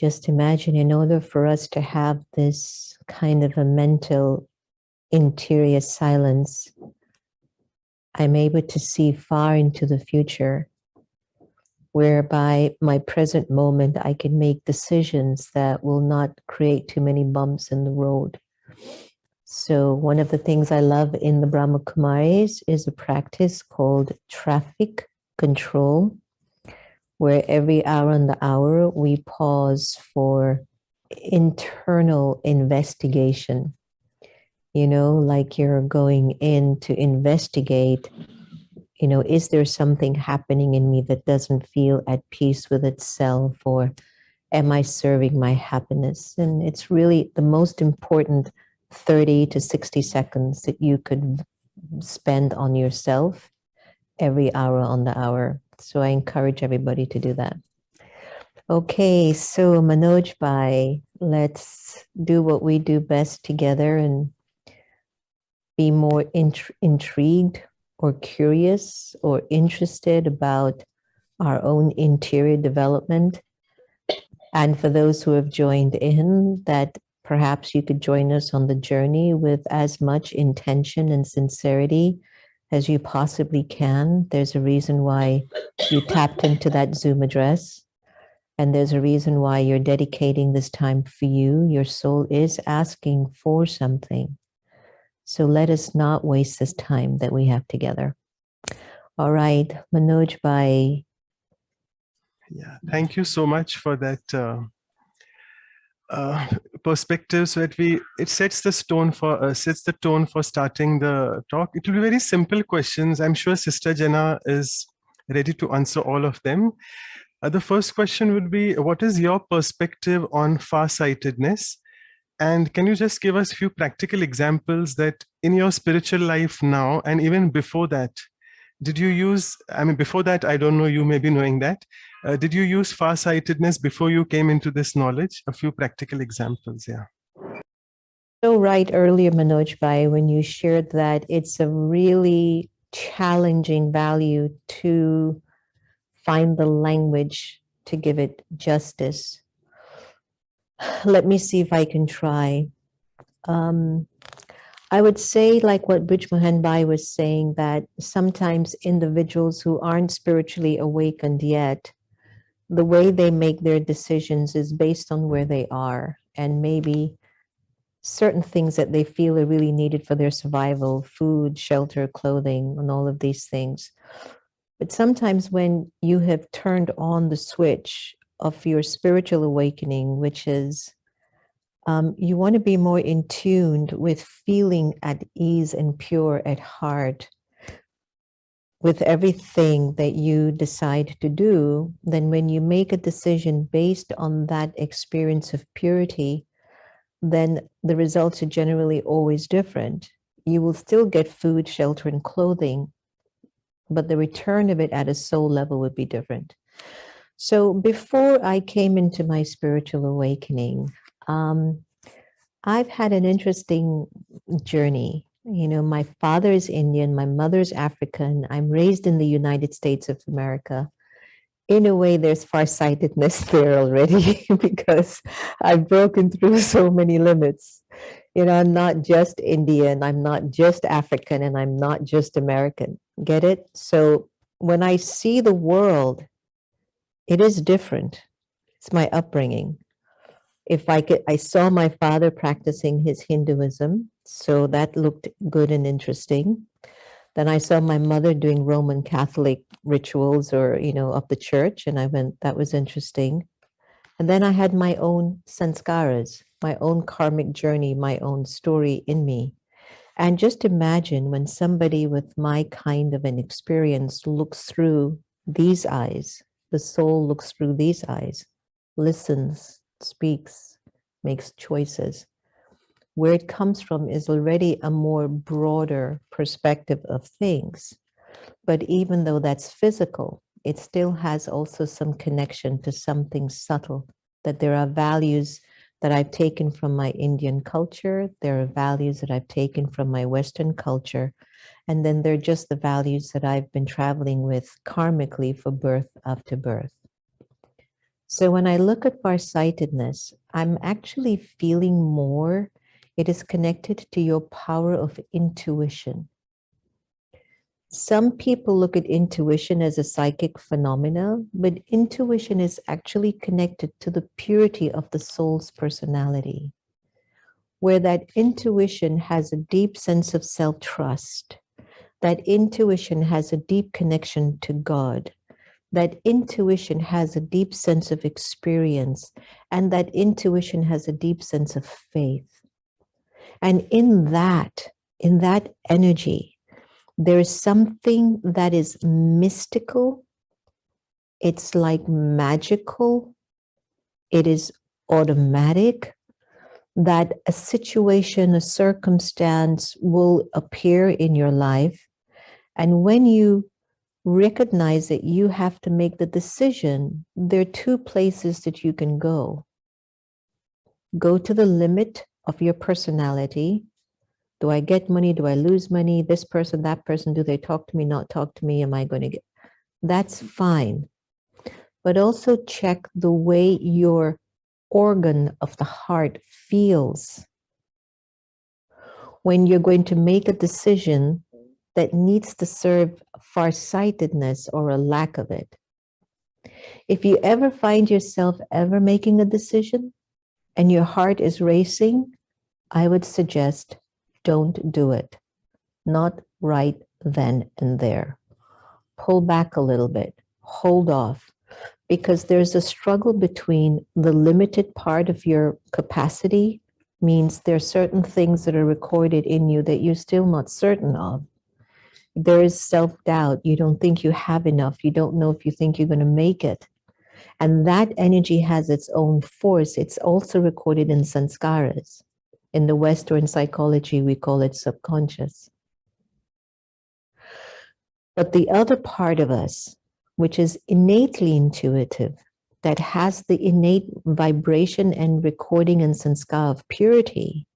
just imagine, in order for us to have this kind of a mental interior silence, I'm able to see far into the future, whereby my present moment, I can make decisions that will not create too many bumps in the road. So one of the things I love in the Brahma Kumaris is a practice called traffic control, where every hour on the hour we pause for internal investigation. You know, like you're going in to investigate, you know, is there something happening in me that doesn't feel at peace with itself, or am I serving my happiness? And it's really the most important 30 to 60 seconds that you could spend on yourself every hour on the hour. So I encourage everybody to do that. Okay, so Manoj Bhai, let's do what we do best together and be more intrigued or curious or interested about our own interior development. And for those who have joined in, that perhaps you could join us on the journey with as much intention and sincerity as you possibly can. There's a reason why you tapped into that Zoom address. And there's a reason why you're dedicating this time for you. Your soul is asking for something. So let us not waste this time that we have together. All right, Manoj Bhai. Yeah, thank you so much for that perspective. So that it sets the tone for starting the talk. It will be very simple questions. I'm sure Sister Jenna is ready to answer all of them. The first question would be, what is your perspective on farsightedness? And can you just give us a few practical examples that in your spiritual life now, and even before that, did you use, I mean, before that, I don't know, you may be knowing that, did you use farsightedness before you came into this knowledge? A few practical examples, yeah. So right earlier, Manoj Bhai, when you shared that it's a really challenging value to find the language to give it justice. Let me see if I can try. I would say, like what Brij Mohan Bhai was saying, that sometimes individuals who aren't spiritually awakened yet, the way they make their decisions is based on where they are, and maybe certain things that they feel are really needed for their survival, food, shelter, clothing, and all of these things. But sometimes when you have turned on the switch of your spiritual awakening, which is you want to be more in tune with feeling at ease and pure at heart with everything that you decide to do, then when you make a decision based on that experience of purity, then the results are generally always different. You will still get food, shelter, and clothing, but the return of it at a soul level would be different. So before I came into my spiritual awakening, I've had an interesting journey. You know, my father is Indian, my mother's African. I'm raised in the United States of America. In a way, there's farsightedness there already because I've broken through so many limits. You know, I'm not just Indian, I'm not just African, and I'm not just American. Get it? So when I see the world, it is different. It's my upbringing. I saw my father practicing his Hinduism, so that looked good and interesting. Then I saw my mother doing Roman Catholic rituals or, you know, of the church, and I went, that was interesting. And then I had my own sanskaras, my own karmic journey, my own story in me. And just imagine when somebody with my kind of an experience looks through these eyes, the soul looks through these eyes, listens, speaks, makes choices. Where it comes from is already a more broader perspective of things. But even though that's physical, it still has also some connection to something subtle, that there are values that I've taken from my Indian culture, there are values that I've taken from my Western culture, and then they're just the values that I've been traveling with karmically for birth after birth. So when I look at farsightedness, I'm actually feeling more it is connected to your power of intuition. Some people look at intuition as a psychic phenomena, but intuition is actually connected to the purity of the soul's personality, where that intuition has a deep sense of self-trust, that intuition has a deep connection to God, that intuition has a deep sense of experience, and that intuition has a deep sense of faith. And in that energy, there is something that is mystical. It's like magical. It is automatic that a situation, a circumstance will appear in your life. And when you recognize that you have to make the decision, there are two places that you can go. Go to the limit of your personality. Do I get money? Do I lose money? This person, that person, do they talk to me, not talk to me? Am I going to get? That's fine. But also check the way your organ of the heart feels when you're going to make a decision that needs to serve farsightedness or a lack of it. If you ever find yourself ever making a decision and your heart is racing, I would suggest don't do it. Not right then and there. Pull back a little bit. Hold off. Because there's a struggle between the limited part of your capacity, means there are certain things that are recorded in you that you're still not certain of. There is self-doubt. You don't think you have enough. You don't know if you think you're going to make it. And that energy has its own force. It's also recorded in sanskaras. In the Western psychology, we call it subconscious. But the other part of us, which is innately intuitive, that has the innate vibration and recording and sanskar of purity,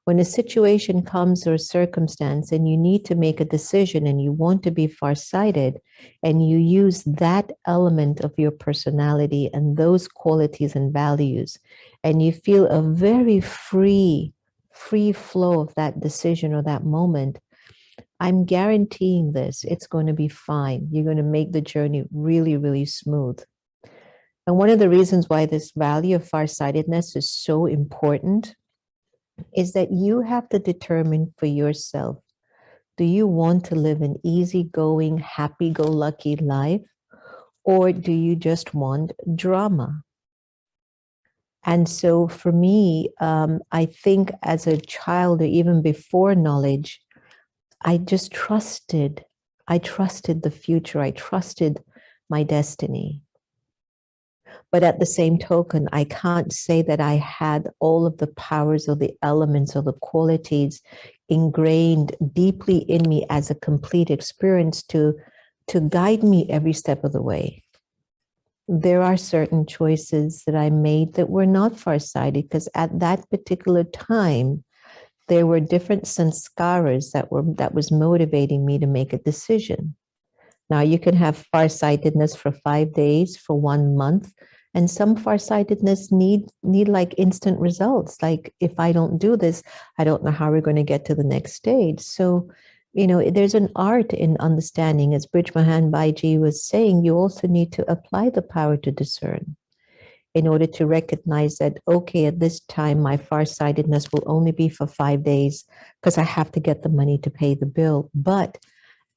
when a situation comes or a circumstance and you need to make a decision and you want to be farsighted and you use that element of your personality and those qualities and values, and you feel a very free flow of that decision or that moment, I'm guaranteeing this, it's going to be fine. You're going to make the journey really, really smooth. And one of the reasons why this value of farsightedness is so important is that you have to determine for yourself, do you want to live an easygoing, happy-go-lucky life, or do you just want drama? And so for me, I think as a child or even before knowledge, I just trusted. I trusted the future. I trusted my destiny. But at the same token, I can't say that I had all of the powers or the elements or the qualities ingrained deeply in me as a complete experience to guide me every step of the way. There are certain choices that I made that were not farsighted because at that particular time, there were different sanskaras that was motivating me to make a decision. Now you can have farsightedness for 5 days, for 1 month, and some farsightedness need like instant results. Like if I don't do this, I don't know how we're going to get to the next stage. So, you know, there's an art in understanding. As Brij Mahan Baiji was saying, you also need to apply the power to discern in order to recognize that, okay, at this time, my farsightedness will only be for 5 days because I have to get the money to pay the bill. But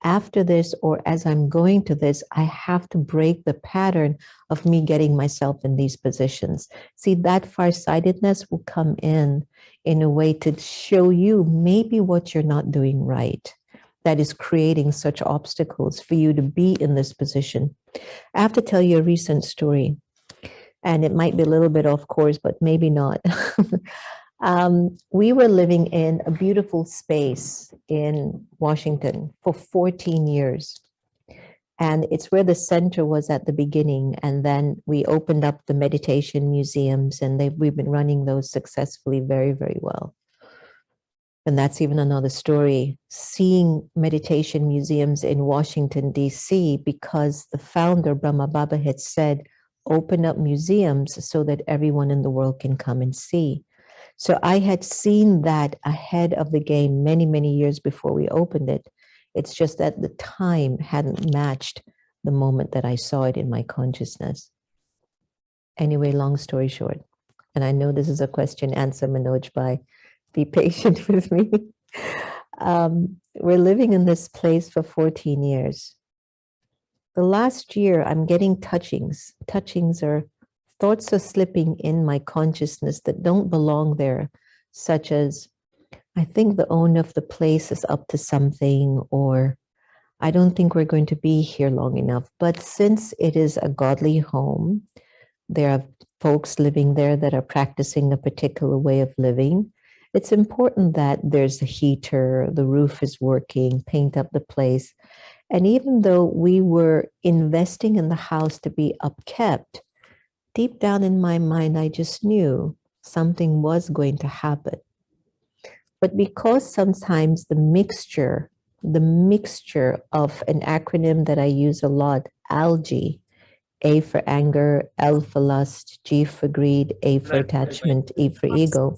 after this, or as I'm going to this, I have to break the pattern of me getting myself in these positions. See, that farsightedness will come in a way to show you maybe what you're not doing right, that is creating such obstacles for you to be in this position. I have to tell you a recent story, and it might be a little bit off course, but maybe not. We were living in a beautiful space in Washington for 14 years. And it's where the center was at the beginning. And then we opened up the meditation museums, and we've been running those successfully very, very well. And that's even another story, seeing meditation museums in Washington, D.C., because the founder, Brahma Baba, had said, open up museums so that everyone in the world can come and see. So I had seen that ahead of the game many, many years before we opened it. It's just that the time hadn't matched the moment that I saw it in my consciousness. Anyway, long story short, and I know this is a question answer, Manoj, by be patient with me. We're living in this place for 14 years. The last year, I'm getting touchings. Touchings are thoughts are slipping in my consciousness that don't belong there, such as, I think the owner of the place is up to something, or I don't think we're going to be here long enough. But since it is a godly home, there are folks living there that are practicing a particular way of living. It's important that there's a heater, the roof is working, paint up the place. And even though we were investing in the house to be upkept, deep down in my mind, I just knew something was going to happen. But because sometimes the mixture of an acronym that I use a lot, ALGE, A for anger, L for lust, G for greed, A for attachment, E for ego,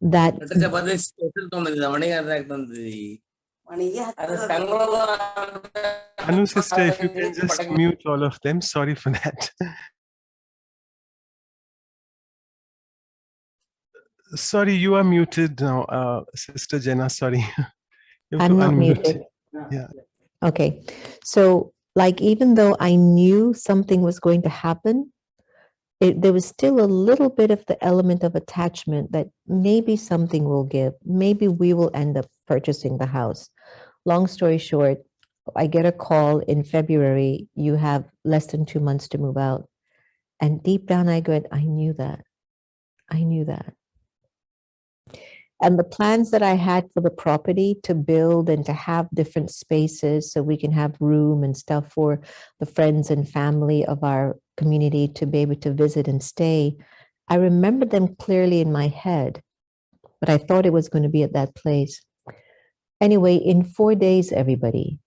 that Anu sister, if you can just mute all of them. Sorry for that. Sorry, you are muted now, Sister Jenna. Sorry. You have I'm to not unmute. muted. Yeah. Okay. So, like, even though I knew something was going to happen, there was still a little bit of the element of attachment that maybe something will give. Maybe we will end up purchasing the house. Long story short, I get a call in February. You have less than 2 months to move out. And deep down, I go, I knew that. I knew that. And the plans that I had for the property to build and to have different spaces so we can have room and stuff for the friends and family of our community to be able to visit and stay, I remember them clearly in my head, but I thought it was going to be at that place. Anyway, in 4 days, everybody,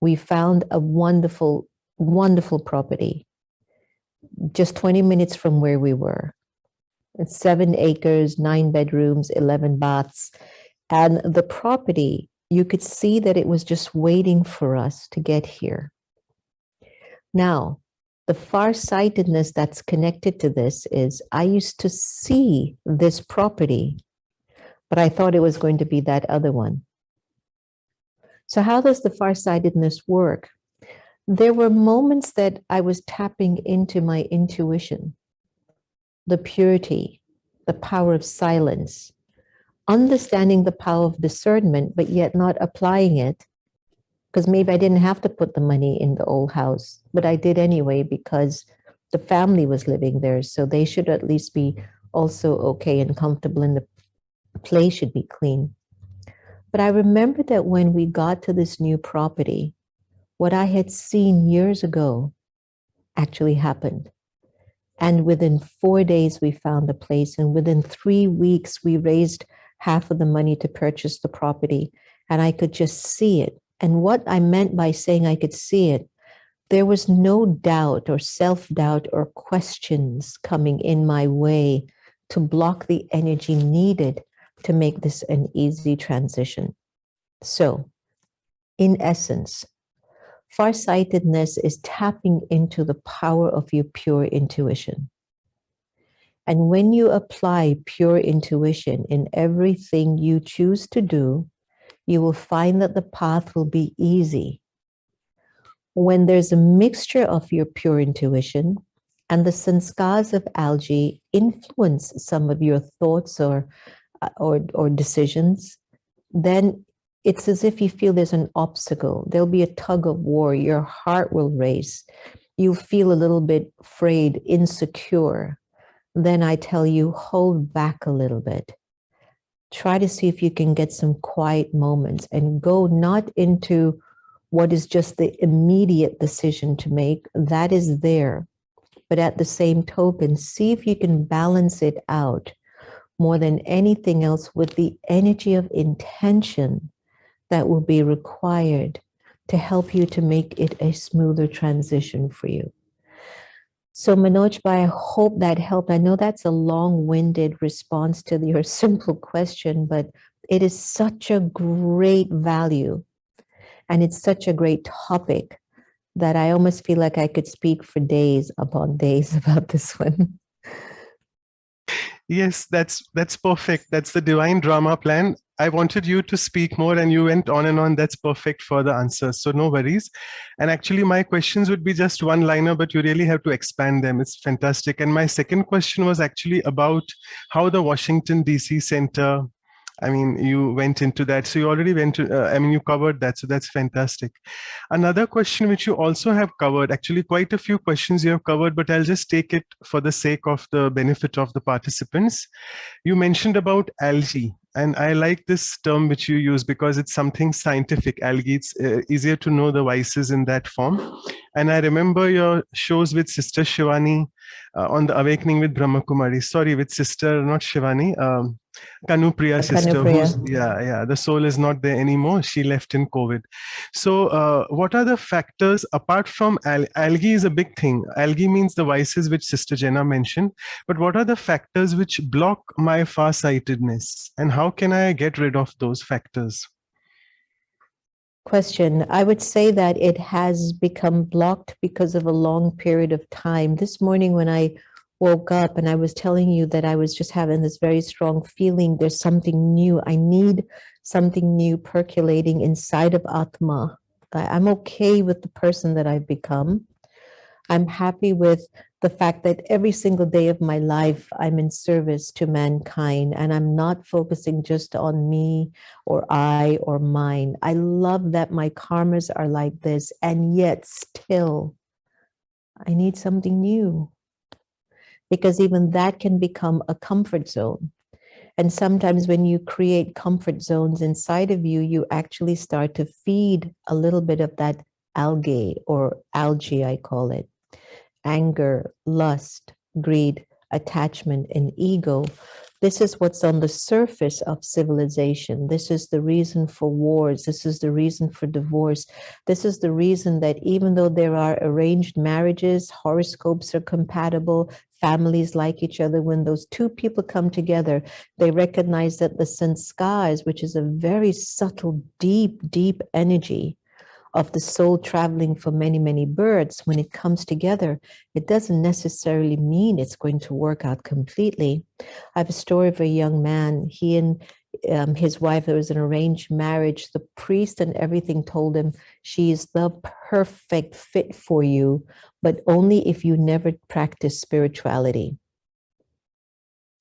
we found a wonderful, wonderful property just 20 minutes from where we were. It's 7 acres, 9 bedrooms, 11 baths. And the property, you could see that it was just waiting for us to get here. Now, the farsightedness that's connected to this is I used to see this property, but I thought it was going to be that other one. So how does the farsightedness work? There were moments that I was tapping into my intuition, the purity, the power of silence, understanding the power of discernment, but yet not applying it, because maybe I didn't have to put the money in the old house, but I did anyway because the family was living there, so they should at least be also okay and comfortable, and the place should be clean. But I remember that when we got to this new property, what I had seen years ago actually happened. And within 4 days, we found a place. And within 3 weeks, we raised half of the money to purchase the property. And I could just see it. And what I meant by saying I could see it, there was no doubt or self-doubt or questions coming in my way to block the energy needed to make this an easy transition. So, in essence, farsightedness is tapping into the power of your pure intuition. And when you apply pure intuition in everything you choose to do, you will find that the path will be easy. When there's a mixture of your pure intuition and the sanskars of algae influence some of your thoughts or decisions, then it's as if you feel there's an obstacle. There'll be a tug of war. Your heart will race. You feel a little bit afraid, insecure. Then I tell you, hold back a little bit. Try to see if you can get some quiet moments and go not into what is just the immediate decision to make. That is there. But at the same token, see if you can balance it out more than anything else with the energy of intention that will be required to help you to make it a smoother transition for you. So Manoj, I hope that helped. I know that's a long-winded response to your simple question, but it is such a great value and it's such a great topic that I almost feel like I could speak for days upon days about this one. Yes, that's perfect. That's the divine drama plan. I wanted you to speak more and you went on and on. That's perfect for the answers. So no worries. And actually my questions would be just one liner, but you really have to expand them. It's fantastic. And my second question was actually about how the Washington DC Center, I mean, you went into that. So you already went to, I mean, you covered that. So that's fantastic. Another question which you also have covered, actually quite a few questions you have covered, but I'll just take it for the sake of the benefit of the participants. You mentioned about algae, and I like this term which you use because it's something scientific. Algae, it's easier to know the vices in that form. And I remember your shows with Sister Shivani on the Awakening with Brahma Kumari. Sorry, with Sister, not Shivani, Kanupriya sister, Kanupriya. who's, yeah, the soul is not there anymore. She left in COVID. So what are the factors apart from algae is a big thing. Algae means the vices which Sister Jenna mentioned, but what are the factors which block my farsightedness and how can I get rid of those factors? Question. I would say that it has become blocked because of a long period of time. This morning when I woke up and I was telling you that I was just having this very strong feeling, there's something new. I need something new percolating inside of Atma. I'm okay with the person that I've become. I'm happy with the fact that every single day of my life, I'm in service to mankind and I'm not focusing just on me or I or mine. I love that my karmas are like this, and yet still, I need something new because even that can become a comfort zone. And sometimes when you create comfort zones inside of you, you actually start to feed a little bit of that algae, I call it. Anger, lust, greed, attachment, and ego. This is what's on the surface of civilization. This is the reason for wars. This is the reason for divorce. This is the reason that even though there are arranged marriages, horoscopes are compatible, families like each other, when those two people come together, they recognize that the sanskars, which is a very subtle, deep, deep energy, of the soul traveling for many, many births, when it comes together, it doesn't necessarily mean it's going to work out completely. I have a story of a young man. He and his wife, there was an arranged marriage. The priest and everything told him, she is the perfect fit for you, but only if you never practice spirituality.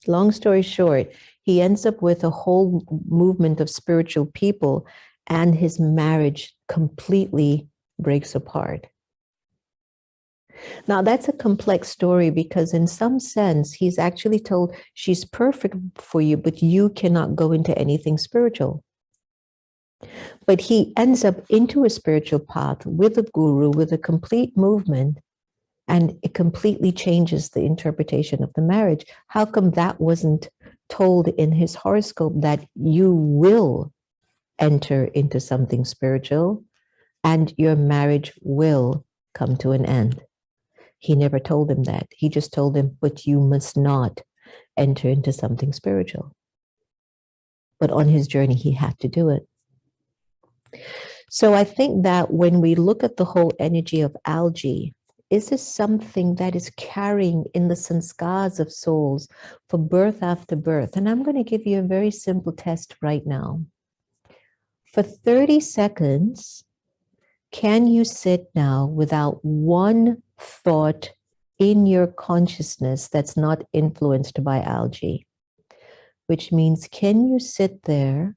Long story short, he ends up with a whole movement of spiritual people, and his marriage completely breaks apart. Now, that's a complex story because, in some sense, he's actually told she's perfect for you, but you cannot go into anything spiritual. But he ends up into a spiritual path with a guru, with a complete movement, and it completely changes the interpretation of the marriage. How come that wasn't told in his horoscope that you will enter into something spiritual and your marriage will come to an end? He never told him that. He just told him, but you must not enter into something spiritual. But on his journey, he had to do it. So I think that when we look at the whole energy of algae, is this something that is carrying in the sanskars of souls for birth after birth? And I'm going to give you a very simple test right now. For 30 seconds, can you sit now without one thought in your consciousness that's not influenced by algae? Which means, can you sit there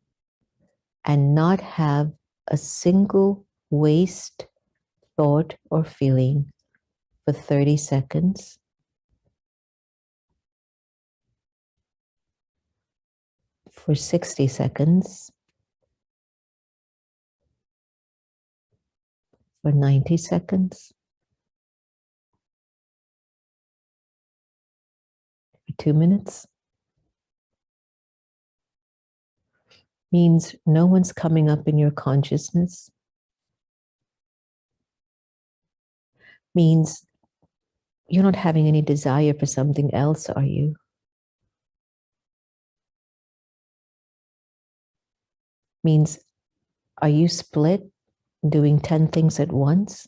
and not have a single waste thought or feeling for 30 seconds? For 60 seconds? For 90 seconds? For 2 minutes? Means no one's coming up in your consciousness. Means you're not having any desire for something else, are you? Means, are you split, doing 10 things at once?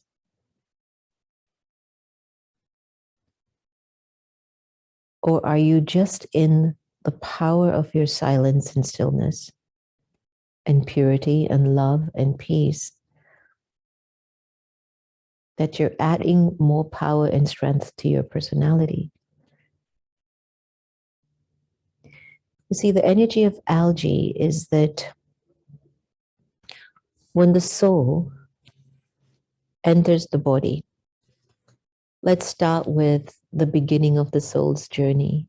Or are you just in the power of your silence and stillness and purity and love and peace, that you're adding more power and strength to your personality? You see, the energy of algae is that when the soul enters the body, let's start with the beginning of the soul's journey.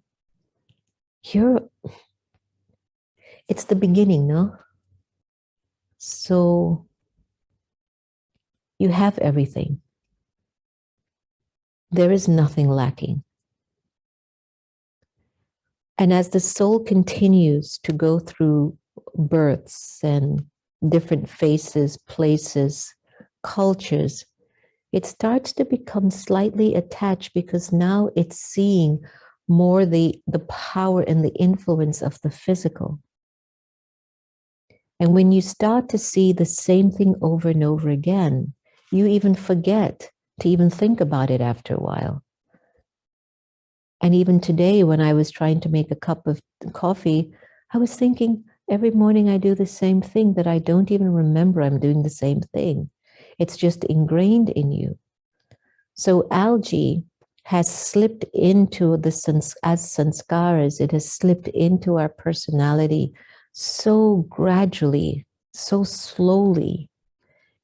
It's the beginning, no? So you have everything. There is nothing lacking. And as the soul continues to go through births and different faces, places, cultures, it starts to become slightly attached because now it's seeing more the power and the influence of the physical. And when you start to see the same thing over and over again, you even forget to even think about it after a while. And even today, when I was trying to make a cup of coffee, I was thinking every morning I do the same thing that I don't even remember I'm doing the same thing. It's just ingrained in you. So algae has slipped into as sanskaras, it has slipped into our personality so gradually, so slowly.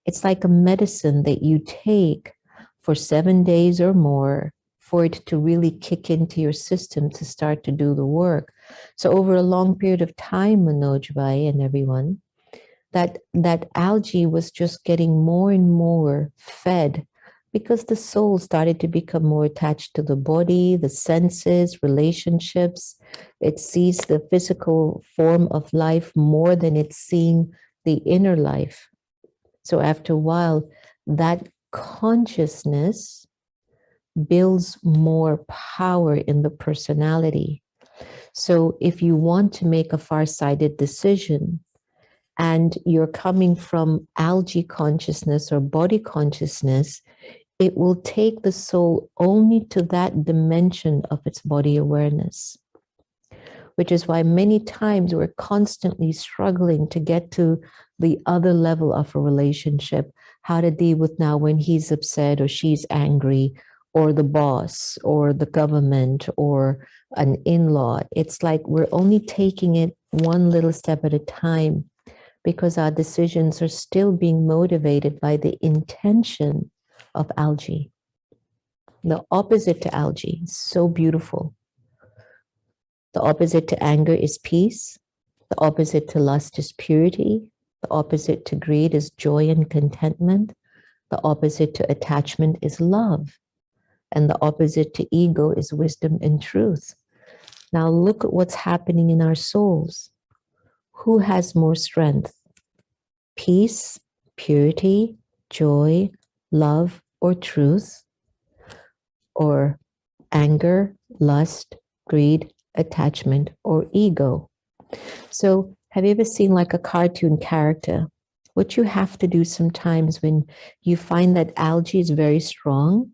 It's like a medicine that you take for 7 days or more for it to really kick into your system to start to do the work. So over a long period of time, Manoj Bhai and everyone, that algae was just getting more and more fed because the soul started to become more attached to the body, the senses, relationships. It sees the physical form of life more than it's seeing the inner life. So after a while, that consciousness builds more power in the personality. So if you want to make a far-sighted decision and you're coming from algae consciousness or body consciousness, it will take the soul only to that dimension of its body awareness, which is why many times we're constantly struggling to get to the other level of a relationship, how to deal with now when he's upset or she's angry, or the boss or the government or an in-law. It's like we're only taking it one little step at a time because our decisions are still being motivated by the intention of algae. The opposite to algae, so beautiful. The opposite to anger is peace. The opposite to lust is purity. The opposite to greed is joy and contentment. The opposite to attachment is love. And the opposite to ego is wisdom and truth. Now look at what's happening in our souls. Who has more strength? Peace, purity, joy, love, or truth? Or anger, lust, greed, attachment, or ego? So have you ever seen like a cartoon character? What you have to do sometimes when you find that algae is very strong,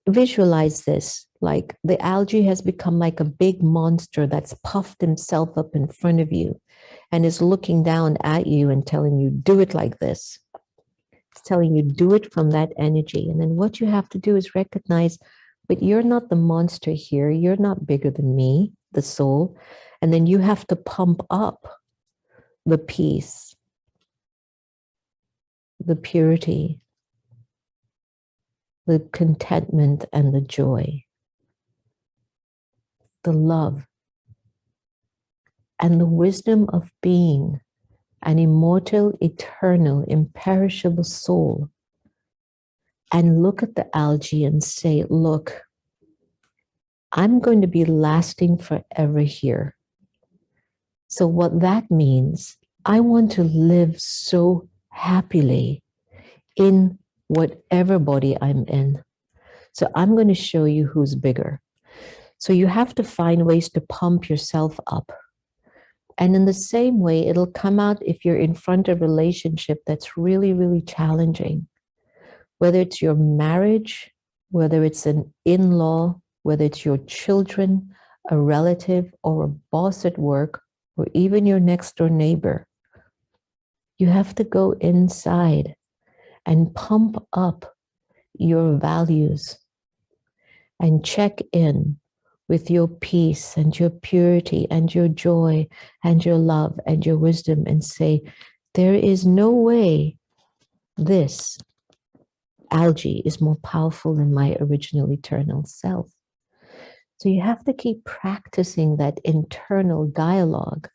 visualize this, like the algae has become like a big monster that's puffed himself up in front of you and is looking down at you and telling you, do it like this. It's telling you, do it from that energy. And then what you have to do is recognize, but you're not the monster here. You're not bigger than me, the soul. And then you have to pump up the peace, the purity, the contentment and the joy, the love, and the wisdom of being an immortal, eternal, imperishable soul. And look at the algae and say, look, I'm going to be lasting forever here. So what that means, I want to live so happily in whatever body I'm in. So I'm going to show you who's bigger. So you have to find ways to pump yourself up. And in the same way, it'll come out if you're in front of a relationship that's really, really challenging. Whether it's your marriage, whether it's an in-law, whether it's your children, a relative, or a boss at work, or even your next door neighbor. You have to go inside and pump up your values and check in with your peace and your purity and your joy and your love and your wisdom and say, there is no way this algae is more powerful than my original eternal self. So you have to keep practicing that internal dialogue.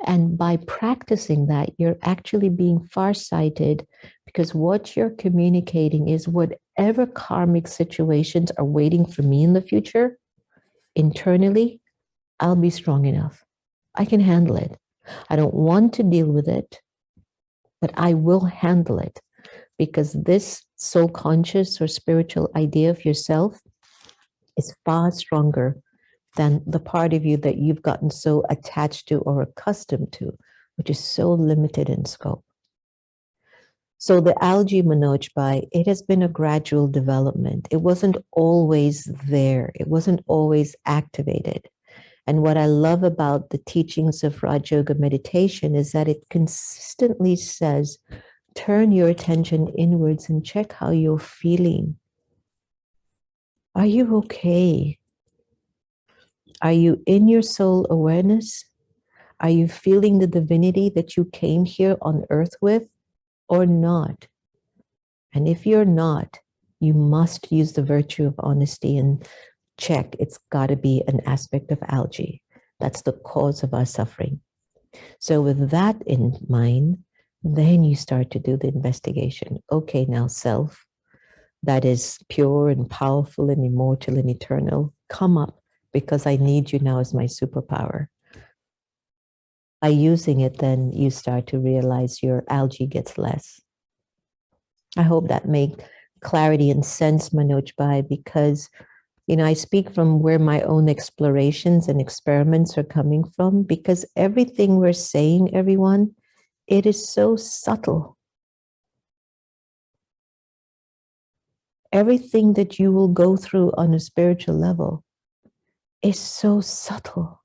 And by practicing that, you're actually being farsighted, because what you're communicating is whatever karmic situations are waiting for me in the future, internally, I'll be strong enough. I can handle it. I don't want to deal with it, but I will handle it, because this soul conscious or spiritual idea of yourself is far stronger than the part of you that you've gotten so attached to or accustomed to, which is so limited in scope. So the algae, Manoj Bhai, it has been a gradual development. It wasn't always there. It wasn't always activated. And what I love about the teachings of Raj Yoga meditation is that it consistently says, turn your attention inwards and check how you're feeling. Are you okay? Are you in your soul awareness? Are you feeling the divinity that you came here on earth with, or not? And if you're not, you must use the virtue of honesty and check. It's got to be an aspect of algae. That's the cause of our suffering. So with that in mind, then you start to do the investigation. Okay, now self, that is pure and powerful and immortal and eternal, come up, because I need you now as my superpower. By using it, then you start to realize your algae gets less. I hope that made clarity and sense, Manoj Bhai, because I speak from where my own explorations and experiments are coming from, because everything we're saying, everyone, it is so subtle. Everything that you will go through on a spiritual level is so subtle.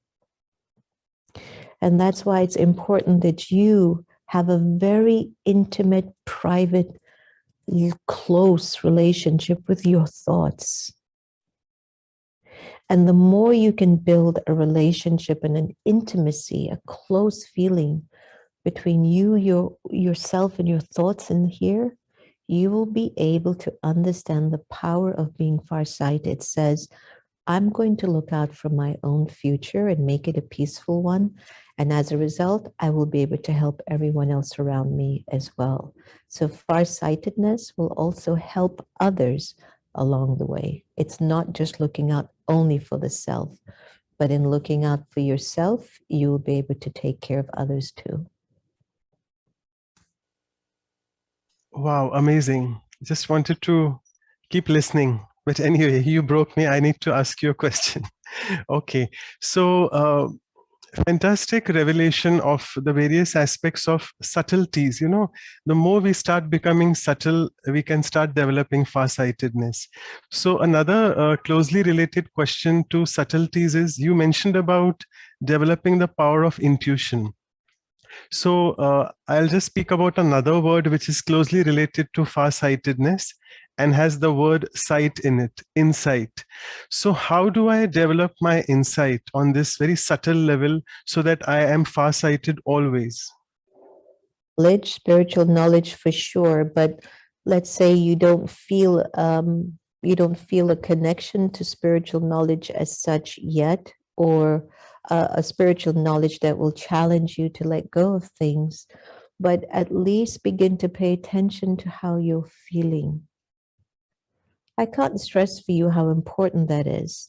And that's why it's important that you have a very intimate, private, close relationship with your thoughts. And the more you can build a relationship and an intimacy, a close feeling between you, yourself and your thoughts in here, you will be able to understand the power of being farsighted. It says, I'm going to look out for my own future and make it a peaceful one. And as a result, I will be able to help everyone else around me as well. So farsightedness will also help others along the way. It's not just looking out only for the self, but in looking out for yourself, you will be able to take care of others too. Wow, amazing. Just wanted to keep listening. But anyway, you broke me. I need to ask you a question. Okay. So fantastic revelation of the various aspects of subtleties. The more we start becoming subtle, we can start developing farsightedness. So another closely related question to subtleties is, you mentioned about developing the power of intuition. So I'll just speak about another word which is closely related to farsightedness and has the word sight in it, insight. So how do I develop my insight on this very subtle level so that I am farsighted always? Spiritual knowledge for sure, but let's say you don't feel a connection to spiritual knowledge as such yet, or a spiritual knowledge that will challenge you to let go of things, but at least begin to pay attention to how you're feeling. I can't stress for you how important that is.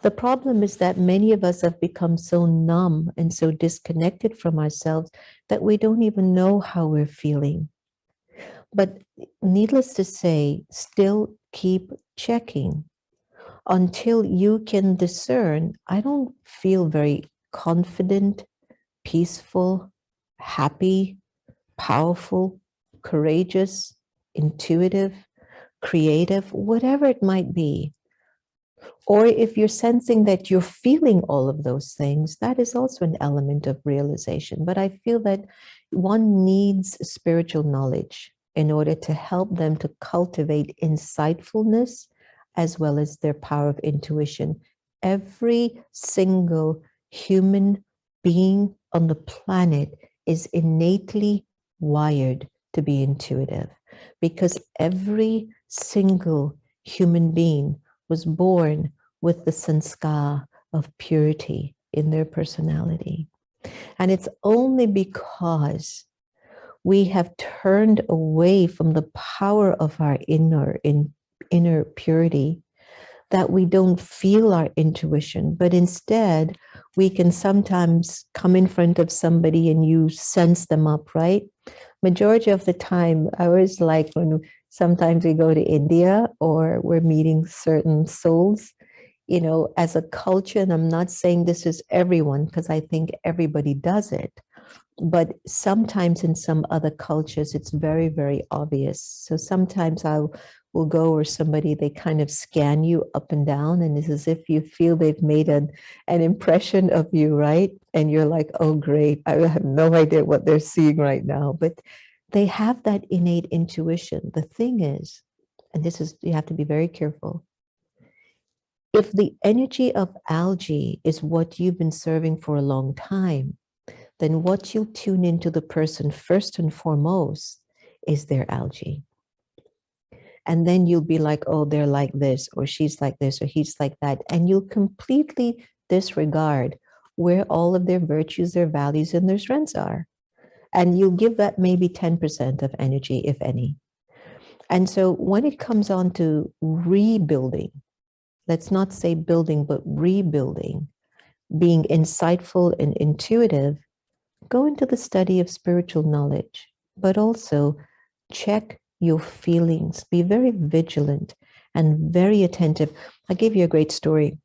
The problem is that many of us have become so numb and so disconnected from ourselves that we don't even know how we're feeling. But needless to say, still keep checking until you can discern. I don't feel very confident, peaceful, happy, powerful, courageous, intuitive, creative, whatever it might be. Or if you're sensing that you're feeling all of those things, that is also an element of realization. But I feel that one needs spiritual knowledge in order to help them to cultivate insightfulness as well as their power of intuition. Every single human being on the planet is innately wired to be intuitive because every single human being was born with the sanskar of purity in their personality. And it's only because we have turned away from the power of our inner purity that we don't feel our intuition, but instead we can sometimes come in front of somebody and you sense them up, right? Majority of the time, I always like when sometimes we go to India or we're meeting certain souls, you know, as a culture, and I'm not saying this is everyone because I think everybody does it, but sometimes in some other cultures, it's very, very obvious. So sometimes I will go or somebody, they kind of scan you up and down, and it's as if you feel they've made an impression of you, right? And you're like, oh, great. I have no idea what they're seeing right now, but they have that innate intuition. The thing is, and this is, you have to be very careful. If the energy of algae is what you've been serving for a long time, then what you tune into the person first and foremost is their algae. And then you'll be like, oh, they're like this, or she's like this, or he's like that. And you'll completely disregard where all of their virtues, their values, and their strengths are. And you'll give that maybe 10% of energy, if any. And so when it comes on to rebuilding, let's not say building, but rebuilding, being insightful and intuitive, go into the study of spiritual knowledge, but also check your feelings. Be very vigilant and very attentive. I'll give you a great story.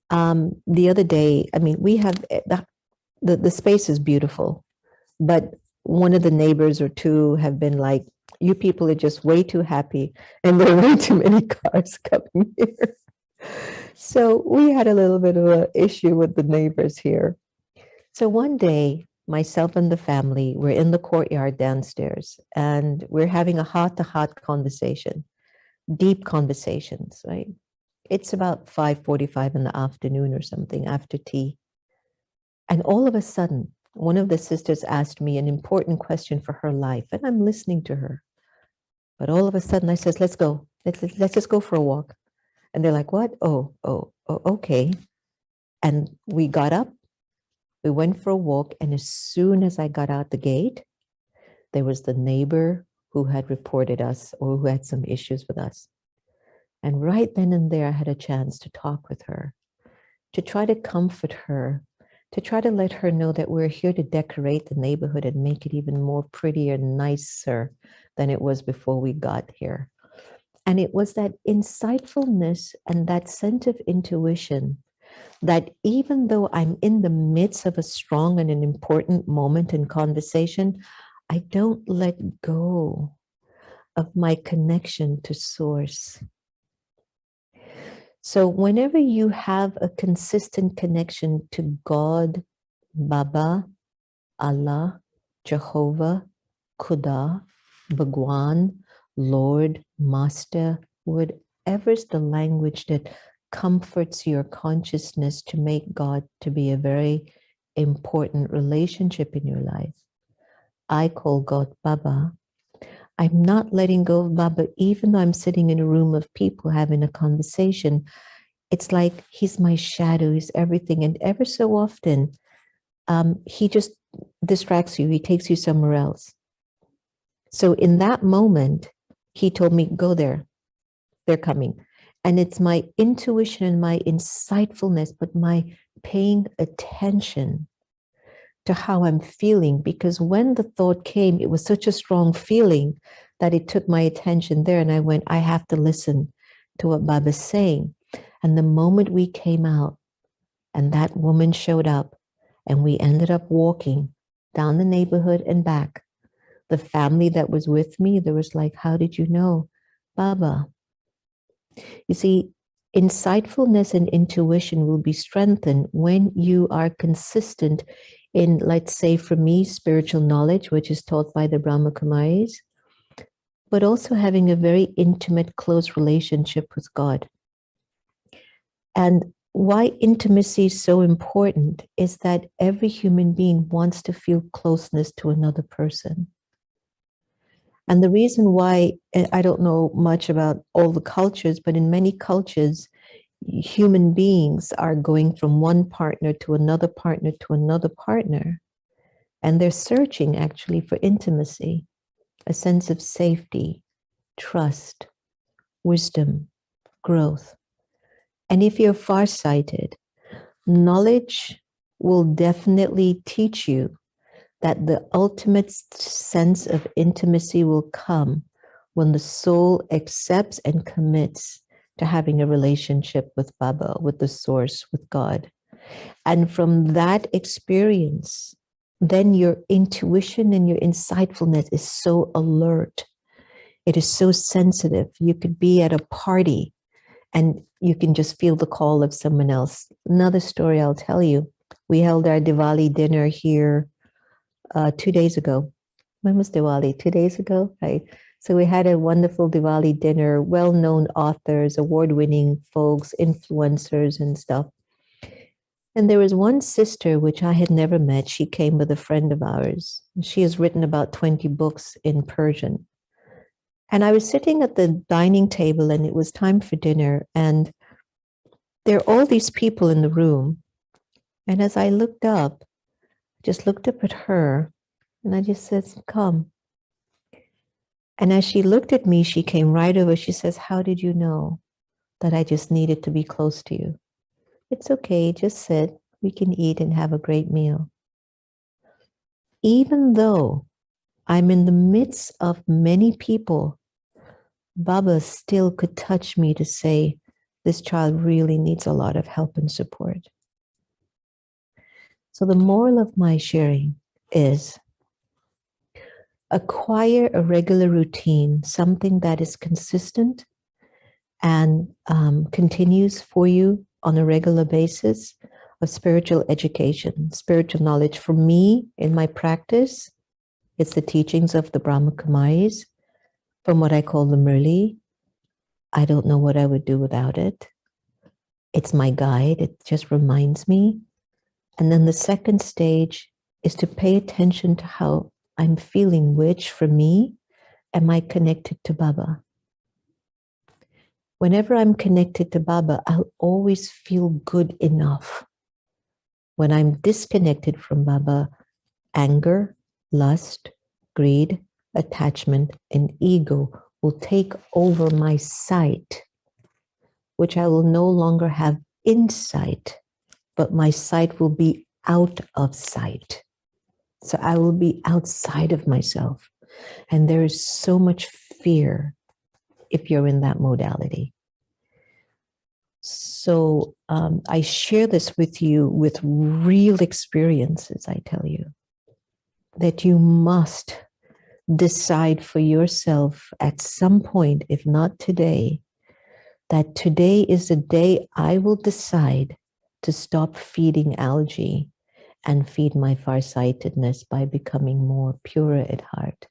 The other day, I mean, we have the space is beautiful, but one of the neighbors or two have been like, you people are just way too happy and there are way too many cars coming here. So we had a little bit of an issue with the neighbors here. So one day, myself and the family were in the courtyard downstairs, and we're having a heart-to-heart conversation, deep conversations, right? It's about 5:45 in the afternoon or something after tea. And all of a sudden, one of the sisters asked me an important question for her life, and I'm listening to her. But all of a sudden I says, let's go. Let's just go for a walk. And they're like, what? Oh, okay. And we got up, we went for a walk. And as soon as I got out the gate, there was the neighbor who had reported us or who had some issues with us. And right then and there, I had a chance to talk with her, to try to comfort her, to try to let her know that we're here to decorate the neighborhood and make it even more prettier and nicer than it was before we got here. And it was that insightfulness and that sense of intuition that even though I'm in the midst of a strong and an important moment in conversation, I don't let go of my connection to source. So whenever you have a consistent connection to God, Baba, Allah, Jehovah, Khuda, Bhagwan, Lord, Master, whatever's the language that comforts your consciousness to make God to be a very important relationship in your life. I call God Baba. I'm not letting go of Baba, even though I'm sitting in a room of people having a conversation. It's like he's my shadow, he's everything. And ever so often, he just distracts you. He takes you somewhere else. So in that moment, he told me, go there. They're coming. And it's my intuition and my insightfulness, but my paying attention to how I'm feeling, because when the thought came, it was such a strong feeling that it took my attention there. And I went, I have to listen to what Baba's saying. And the moment we came out and that woman showed up and we ended up walking down the neighborhood and back, the family that was with me, there was like, how did you know? Baba. You see, insightfulness and intuition will be strengthened when you are consistent in, let's say, for me, spiritual knowledge, which is taught by the Brahma Kumaris, but also having a very intimate, close relationship with God. And why intimacy is so important is that every human being wants to feel closeness to another person. And the reason why, I don't know much about all the cultures, but in many cultures, human beings are going from one partner to another partner to another partner. And they're searching actually for intimacy, a sense of safety, trust, wisdom, growth. And if you're farsighted, knowledge will definitely teach you that the ultimate sense of intimacy will come when the soul accepts and commits to having a relationship with Baba, with the source, with God. And from that experience, then your intuition and your insightfulness is so alert. It is so sensitive. You could be at a party and you can just feel the call of someone else. Another story I'll tell you. We held our Diwali dinner here 2 days ago. When was Diwali? 2 days ago, right? So we had a wonderful Diwali dinner, well-known authors, award-winning folks, influencers and stuff. And there was one sister, which I had never met. She came with a friend of ours. She has written about 20 books in Persian. And I was sitting at the dining table and it was time for dinner. And there are all these people in the room. And as I looked up, just looked up at her and I just said, come. And as she looked at me, she came right over. She says, how did you know that I just needed to be close to you? It's okay, just sit. We can eat and have a great meal. Even though I'm in the midst of many people, Baba still could touch me to say, this child really needs a lot of help and support. So the moral of my sharing is acquire a regular routine, something that is consistent and continues for you on a regular basis of spiritual education, spiritual knowledge. For me, in my practice, it's the teachings of the Brahma Kumaris, from what I call the Murli. I don't know what I would do without it. It's my guide. It just reminds me. And then the second stage is to pay attention to how I'm feeling, which for me, am I connected to Baba? Whenever I'm connected to Baba, I'll always feel good enough. When I'm disconnected from Baba, anger, lust, greed, attachment, and ego will take over my sight, which I will no longer have insight, but my sight will be out of sight. So I will be outside of myself. And there is so much fear if you're in that modality. So I share this with you with real experiences, I tell you, that you must decide for yourself at some point, if not today, that today is the day I will decide to stop feeding algae and feed my farsightedness by becoming more pure at heart.